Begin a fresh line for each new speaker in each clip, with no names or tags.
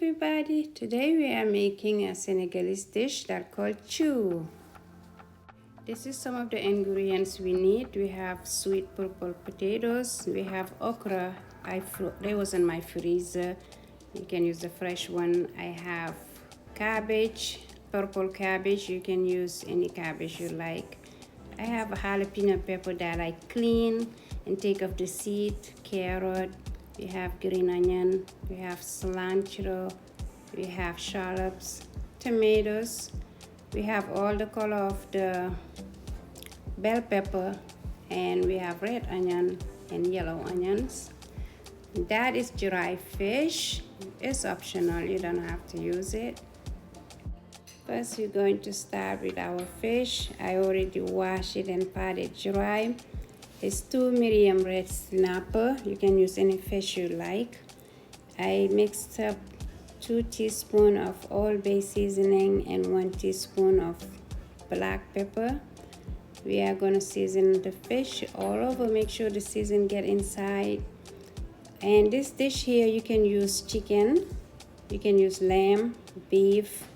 everybody, today we are making a Senegalese dish that's called thiou. This is some of the ingredients we need. We have sweet purple potatoes, we have okra, they was in my freezer, you can use the fresh one. I have cabbage, purple cabbage, you can use any cabbage you like. I have a jalapeno pepper that I clean and take off the seed, carrot, we have green onion, we have cilantro, we have shallots, tomatoes, we have all the color of the bell pepper, and we have red onion and yellow onions. That is dry fish. It's optional, you don't have to use it. First, we're going to start with our fish. I already washed it and pat it dry. It's 2 medium red snapper. You can use any fish you like. I mixed up 2 teaspoons of all-bay seasoning and 1 teaspoon of black pepper. We are going to season the fish all over. Make sure the season get inside. And this dish here, you can use chicken, you can use lamb, beef,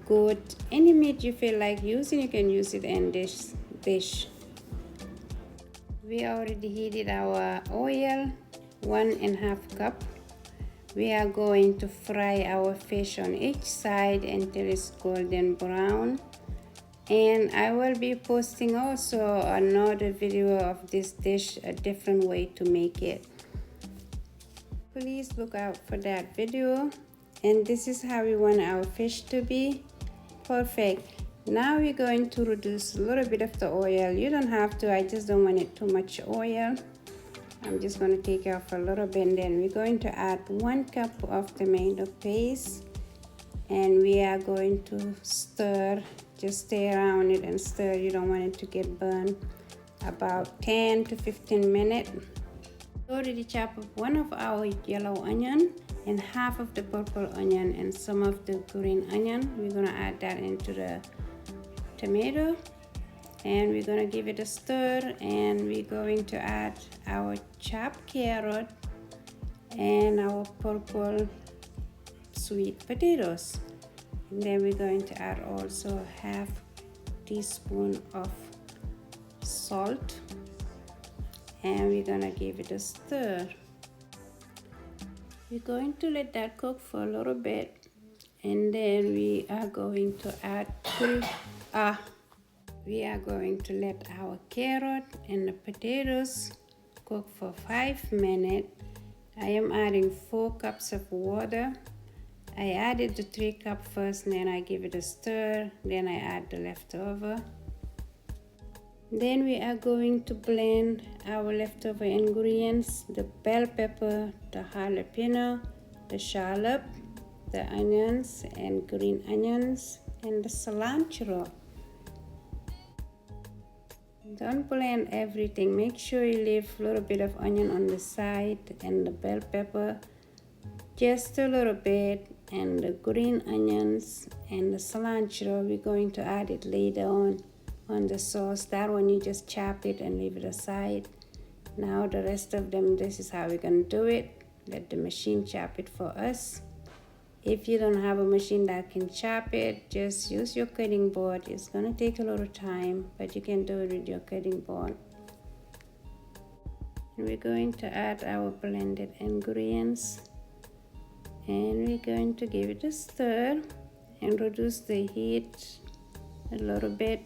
goat, any meat you feel like using, you can use it in this dish. We already heated our oil, 1.5 cup. We are going to fry our fish on each side until it's golden brown. And I will be posting also another video of this dish, a different way to make it. Please look out for that video. And this is how we want our fish to be. Perfect. Now we're going to reduce a little bit of the oil. You don't have to, I just don't want it too much oil. I'm just going to take off a little bit, and then we're going to add 1 cup of tomato paste, and we are going to stir. Just stay around it and stir. You don't want it to get burned. About 10 to 15 minutes. We already chopped up 1 of our yellow onion and half of the purple onion and some of the green onion. We're going to add that into the tomato, and we're going to give it a stir, and we're going to add our chopped carrot and our purple sweet potatoes. And then we're going to add also half teaspoon of salt, and we're going to give it a stir. We're going to let that cook for a little bit, and then we are going to add we are going to let our carrot and the potatoes cook for 5 minutes. I am adding 4 cups of water. I added the 3 cups first, and then I give it a stir, then I add the leftover. Then we are going to blend our leftover ingredients: the bell pepper, the jalapeno, the shallot, the onions and green onions, and the cilantro. Don't blend everything. Make sure you leave a little bit of onion on the side, and the bell pepper just a little bit, and the green onions and the cilantro. We're going to add it later on the sauce. That one you just chop it and leave it aside. Now the rest of them, this is how we're going to do it. Let the machine chop it for us. If you don't have a machine that can chop it, just use your cutting board. It's going to take a little time, but you can do it with your cutting board. And we're going to add our blended ingredients, and we're going to give it a stir and reduce the heat a little bit.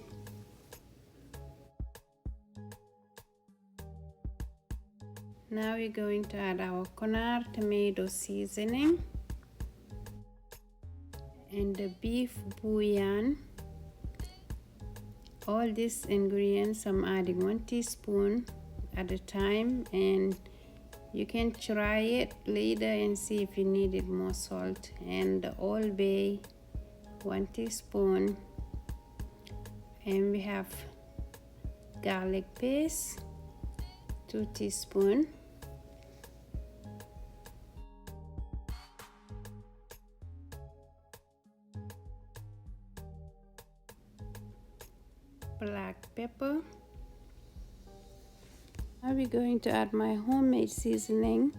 Now we're going to add our Cunar tomato seasoning and the beef bouillon. All these ingredients I'm adding 1 teaspoon at a time, and you can try it later and see if you needed more salt. And the all-bay 1 teaspoon, and we have garlic paste 2 teaspoons, black pepper. Now we're going to add my homemade seasoning,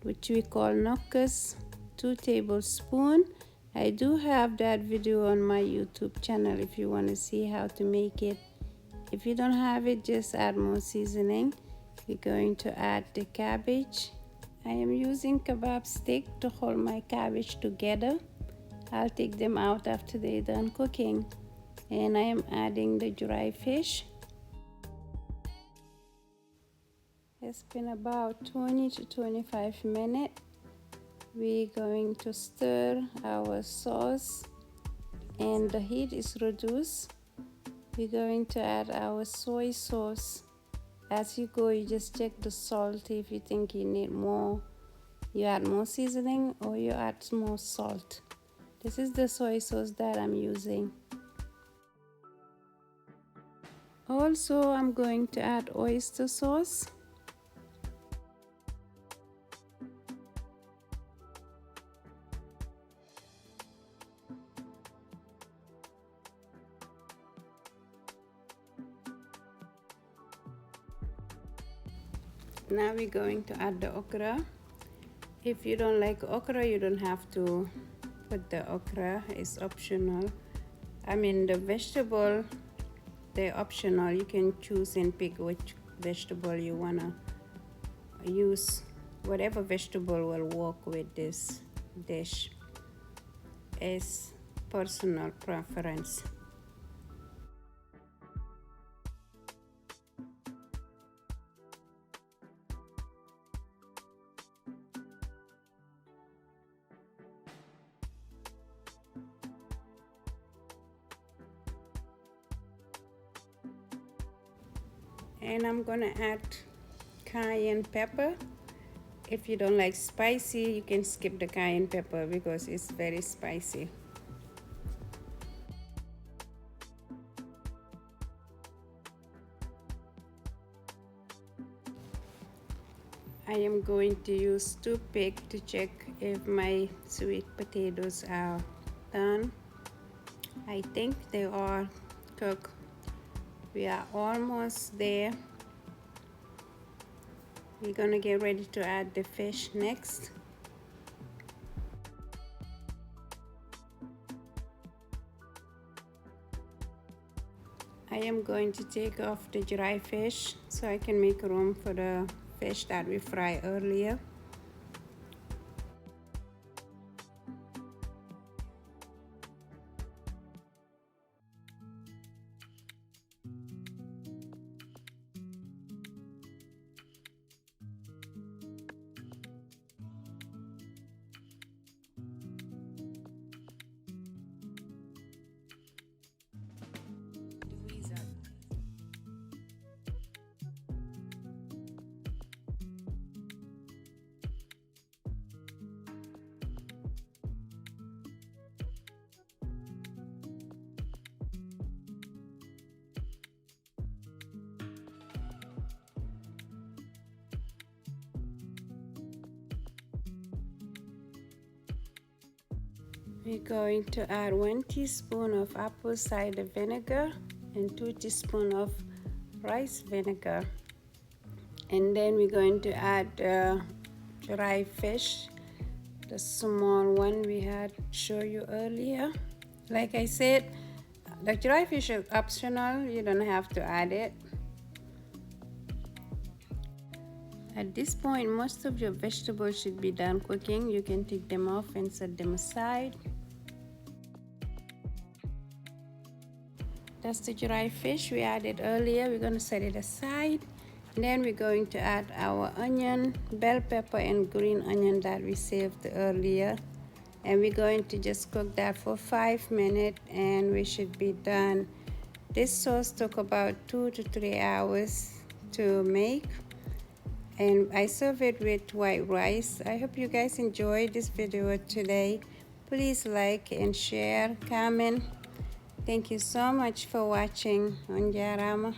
which we call Nokoss, 2 tablespoons. I do have that video on my YouTube channel if you want to see how to make it. If you don't have it, just add more seasoning. We're going to add the cabbage. I am using kebab stick to hold my cabbage together. I'll take them out after they're done cooking. And I am adding the dry fish. It's been about 20 to 25 minutes. We're going to stir our sauce and the heat is reduced. We're going to add our soy sauce. As you go, you just check the salt. If you think you need more, you add more seasoning or you add more salt. This is the soy sauce that I'm using. Also, I'm going to add oyster sauce. Now we're going to add the okra. If you don't like okra, you don't have to put the okra. It's optional. I mean, the vegetable, they're optional. You can choose and pick which vegetable you wanna use. Whatever vegetable will work with this dish. It's personal preference. And I'm gonna add cayenne pepper. If you don't like spicy, you can skip the cayenne pepper because it's very spicy. I am going to use toothpick to check if my sweet potatoes are done. I think they are cooked. We are almost there. We're gonna get ready to add the fish next. I am going to take off the dry fish so I can make room for the fish that we fried earlier. We're going to add 1 teaspoon of apple cider vinegar and 2 teaspoons of rice vinegar. And then we're going to add dry fish, the small one we had shown you earlier. Like I said, the dry fish is optional. You don't have to add it. At this point, most of your vegetables should be done cooking. You can take them off and set them aside. That's the dry fish we added earlier. We're going to set it aside. And then we're going to add our onion, bell pepper, and green onion that we saved earlier. And we're going to just cook that for 5 minutes and we should be done. This sauce took about 2 to 3 hours to make. And I serve it with white rice. I hope you guys enjoyed this video today. Please like and share, comment. Thank you so much for watching. On Jarama.